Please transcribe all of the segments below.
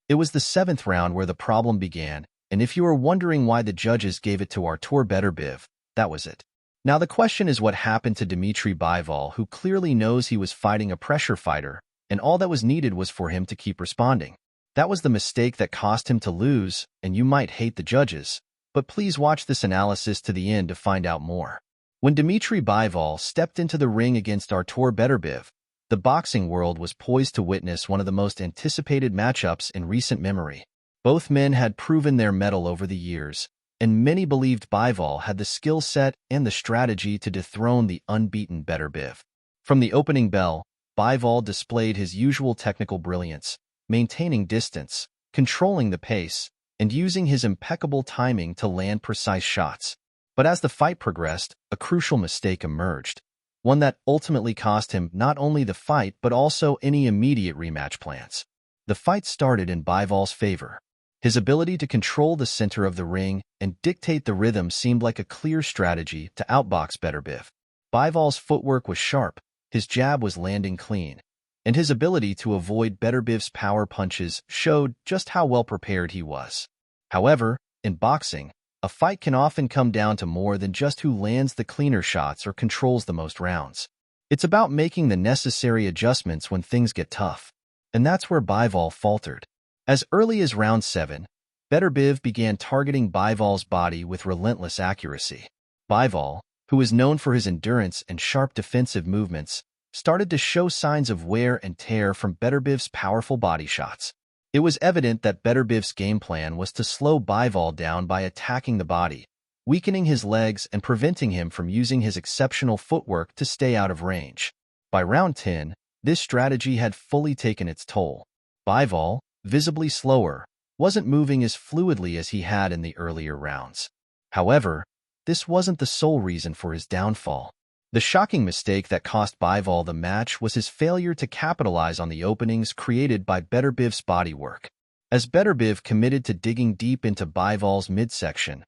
It was the seventh round where the problem began, and if you are wondering why the judges gave it to Artur Beterbiev, that was it. Now the question is what happened to Dmitry Bivol, who clearly knows he was fighting a pressure fighter, and all that was needed was for him to keep responding. That was the mistake that cost him to lose, and you might hate the judges, but please watch this analysis to the end to find out more. When Dmitry Bivol stepped into the ring against Artur Beterbiev, the boxing world was poised to witness one of the most anticipated matchups in recent memory. Both men had proven their mettle over the years, and many believed Bivol had the skill set and the strategy to dethrone the unbeaten Beterbiev. From the opening bell, Bivol displayed his usual technical brilliance, maintaining distance, controlling the pace, and using his impeccable timing to land precise shots. But as the fight progressed, a crucial mistake emerged, one that ultimately cost him not only the fight but also any immediate rematch plans. The fight started in Bivol's favor. His ability to control the center of the ring and dictate the rhythm seemed like a clear strategy to outbox Beterbiev. Bivol's footwork was sharp, his jab was landing clean, and his ability to avoid Beterbiev's power punches showed just how well prepared he was. However, in boxing, a fight can often come down to more than just who lands the cleaner shots or controls the most rounds. It's about making the necessary adjustments when things get tough. And that's where Bivol faltered. As early as round 7, Beterbiev began targeting Bivol's body with relentless accuracy. Bivol, who is known for his endurance and sharp defensive movements, started to show signs of wear and tear from Beterbiev's powerful body shots. It was evident that Beterbiev's game plan was to slow Bivol down by attacking the body, weakening his legs and preventing him from using his exceptional footwork to stay out of range. By round 10, this strategy had fully taken its toll. Bivol, visibly slower, wasn't moving as fluidly as he had in the earlier rounds. However, this wasn't the sole reason for his downfall. The shocking mistake that cost Bivol the match was his failure to capitalize on the openings created by Beterbiev's bodywork. As Beterbiev committed to digging deep into Bivol's midsection,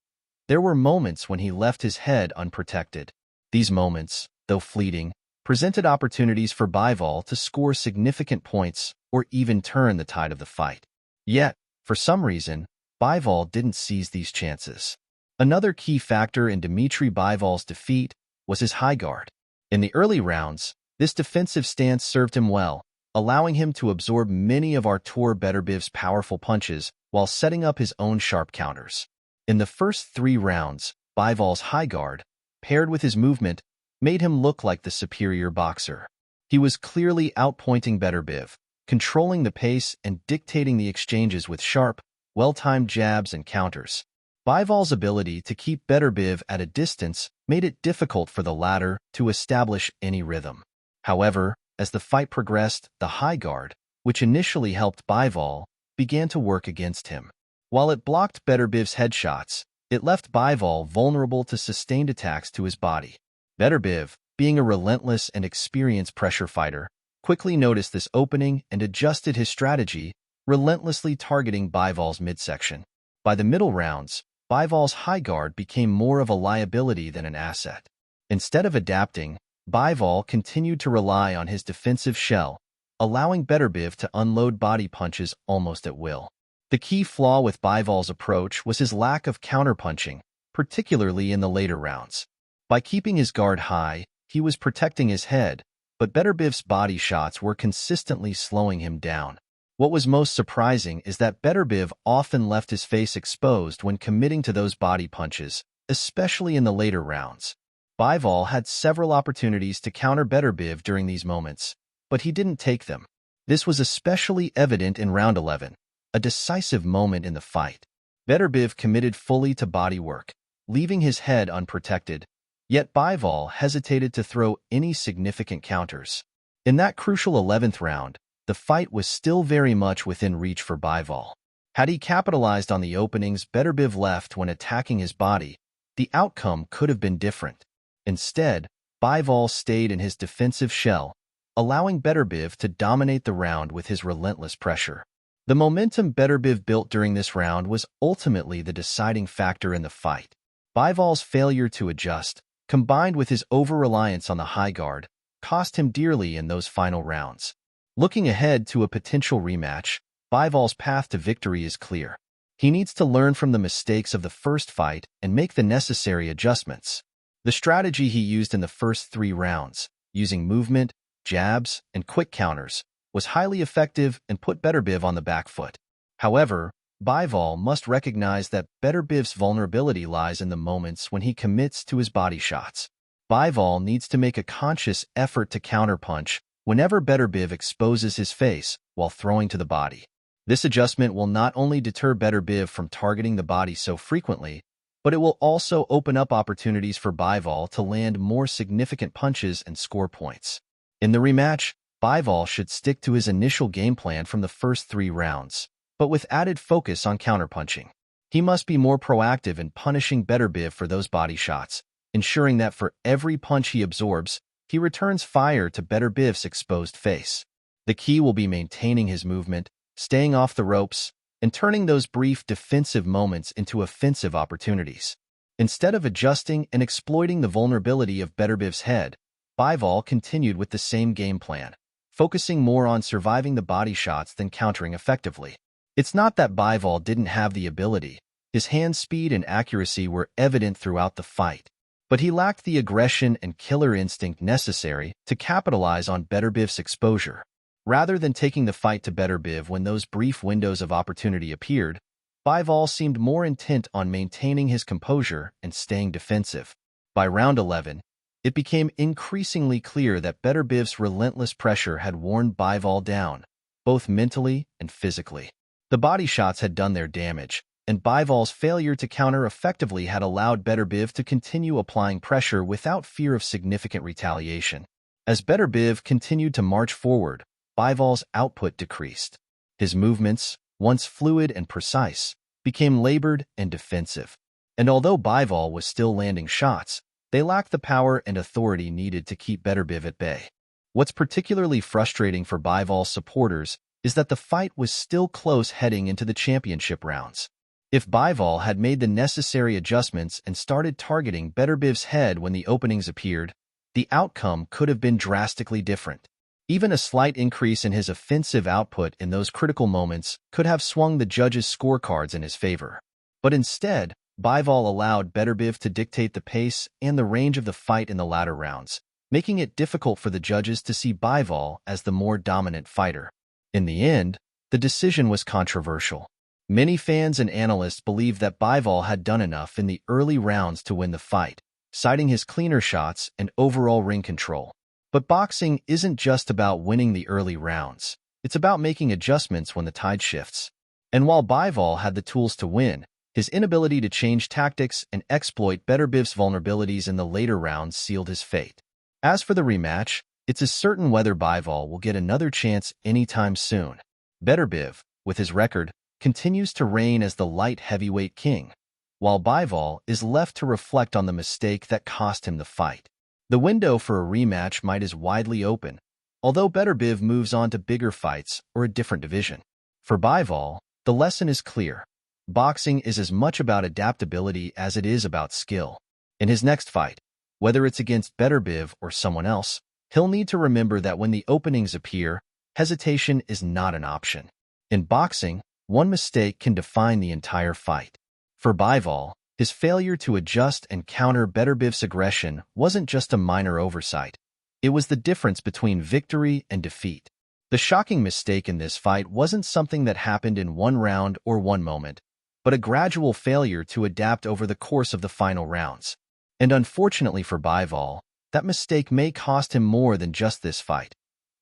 there were moments when he left his head unprotected. These moments, though fleeting, presented opportunities for Bivol to score significant points or even turn the tide of the fight. Yet, for some reason, Bivol didn't seize these chances. Another key factor in Dmitry Bivol's defeat was his high guard. In the early rounds, this defensive stance served him well, allowing him to absorb many of Artur Beterbiev's powerful punches while setting up his own sharp counters. In the first 3 rounds, Bivol's high guard, paired with his movement, made him look like the superior boxer. He was clearly outpointing Beterbiev, controlling the pace and dictating the exchanges with sharp, well-timed jabs and counters. Bivol's ability to keep Beterbiev at a distance made it difficult for the latter to establish any rhythm. However, as the fight progressed, the high guard, which initially helped Bivol, began to work against him. While it blocked Beterbiev's headshots, it left Bivol vulnerable to sustained attacks to his body. Beterbiev, being a relentless and experienced pressure fighter, quickly noticed this opening and adjusted his strategy, relentlessly targeting Bivol's midsection. By the middle rounds, Bivol's high guard became more of a liability than an asset. Instead of adapting, Bivol continued to rely on his defensive shell, allowing Beterbiev to unload body punches almost at will. The key flaw with Bivol's approach was his lack of counterpunching, particularly in the later rounds. By keeping his guard high, he was protecting his head, but Beterbiev's body shots were consistently slowing him down. What was most surprising is that Beterbiev often left his face exposed when committing to those body punches, especially in the later rounds. Bivol had several opportunities to counter Beterbiev during these moments, but he didn't take them. This was especially evident in round 11, a decisive moment in the fight. Beterbiev committed fully to bodywork, leaving his head unprotected, yet Bivol hesitated to throw any significant counters. In that crucial 11th round, the fight was still very much within reach for Bivol. Had he capitalized on the openings Beterbiev left when attacking his body, the outcome could have been different. Instead, Bivol stayed in his defensive shell, allowing Beterbiev to dominate the round with his relentless pressure. The momentum Beterbiev built during this round was ultimately the deciding factor in the fight. Bivol's failure to adjust, combined with his over-reliance on the high guard, cost him dearly in those final rounds. Looking ahead to a potential rematch, Bivol's path to victory is clear. He needs to learn from the mistakes of the first fight and make the necessary adjustments. The strategy he used in the first 3 rounds, using movement, jabs, and quick counters, was highly effective and put Beterbiev on the back foot. However, Bivol must recognize that Beterbiev's vulnerability lies in the moments when he commits to his body shots. Bivol needs to make a conscious effort to counterpunch whenever Beterbiev exposes his face while throwing to the body. This adjustment will not only deter Beterbiev from targeting the body so frequently, but it will also open up opportunities for Bivol to land more significant punches and score points. In the rematch, Bivol should stick to his initial game plan from the first 3 rounds, but with added focus on counterpunching. He must be more proactive in punishing Beterbiev for those body shots, ensuring that for every punch he absorbs, he returns fire to Beterbiev's exposed face. The key will be maintaining his movement, staying off the ropes, and turning those brief defensive moments into offensive opportunities. Instead of adjusting and exploiting the vulnerability of Beterbiev's head, Bivol continued with the same game plan, focusing more on surviving the body shots than countering effectively. It's not that Bivol didn't have the ability. His hand speed and accuracy were evident throughout the fight, but he lacked the aggression and killer instinct necessary to capitalize on Beterbiev's exposure. Rather than taking the fight to Beterbiev when those brief windows of opportunity appeared, Bivol seemed more intent on maintaining his composure and staying defensive. By round 11, it became increasingly clear that Beterbiev's relentless pressure had worn Bivol down, both mentally and physically. The body shots had done their damage, and Bivol's failure to counter effectively had allowed Beterbiev to continue applying pressure without fear of significant retaliation. As Beterbiev continued to march forward, Bivol's output decreased. His movements, once fluid and precise, became labored and defensive. And although Bivol was still landing shots, they lacked the power and authority needed to keep Beterbiev at bay. What's particularly frustrating for Bivol's supporters is that the fight was still close heading into the championship rounds. If Bivol had made the necessary adjustments and started targeting Beterbiev's head when the openings appeared, the outcome could have been drastically different. Even a slight increase in his offensive output in those critical moments could have swung the judges' scorecards in his favor. But instead, Bivol allowed Beterbiev to dictate the pace and the range of the fight in the latter rounds, making it difficult for the judges to see Bivol as the more dominant fighter. In the end, the decision was controversial. Many fans and analysts believed that Bivol had done enough in the early rounds to win the fight, citing his cleaner shots and overall ring control. But boxing isn't just about winning the early rounds. It's about making adjustments when the tide shifts. And while Bivol had the tools to win, his inability to change tactics and exploit Beterbiev's vulnerabilities in the later rounds sealed his fate. As for the rematch, it's uncertain whether Bivol will get another chance anytime soon. Beterbiev, with his record, continues to reign as the light heavyweight king, while Bivol is left to reflect on the mistake that cost him the fight. The window for a rematch might is widely open, although Beterbiev moves on to bigger fights or a different division. For Bivol, the lesson is clear. Boxing is as much about adaptability as it is about skill. In his next fight, whether it's against Beterbiev or someone else, he'll need to remember that when the openings appear, hesitation is not an option. In boxing, one mistake can define the entire fight. For Bivol, his failure to adjust and counter Beterbiev's aggression wasn't just a minor oversight. It was the difference between victory and defeat. The shocking mistake in this fight wasn't something that happened in one round or one moment, but a gradual failure to adapt over the course of the final rounds. And unfortunately for Bivol, that mistake may cost him more than just this fight.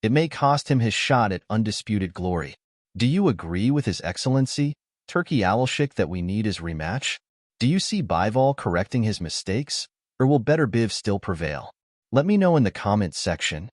It may cost him his shot at undisputed glory. Do you agree with His Excellency, Turkey Alashik, that we need his rematch? Do you see Bivol correcting his mistakes, or will Beterbiev still prevail? Let me know in the comments section.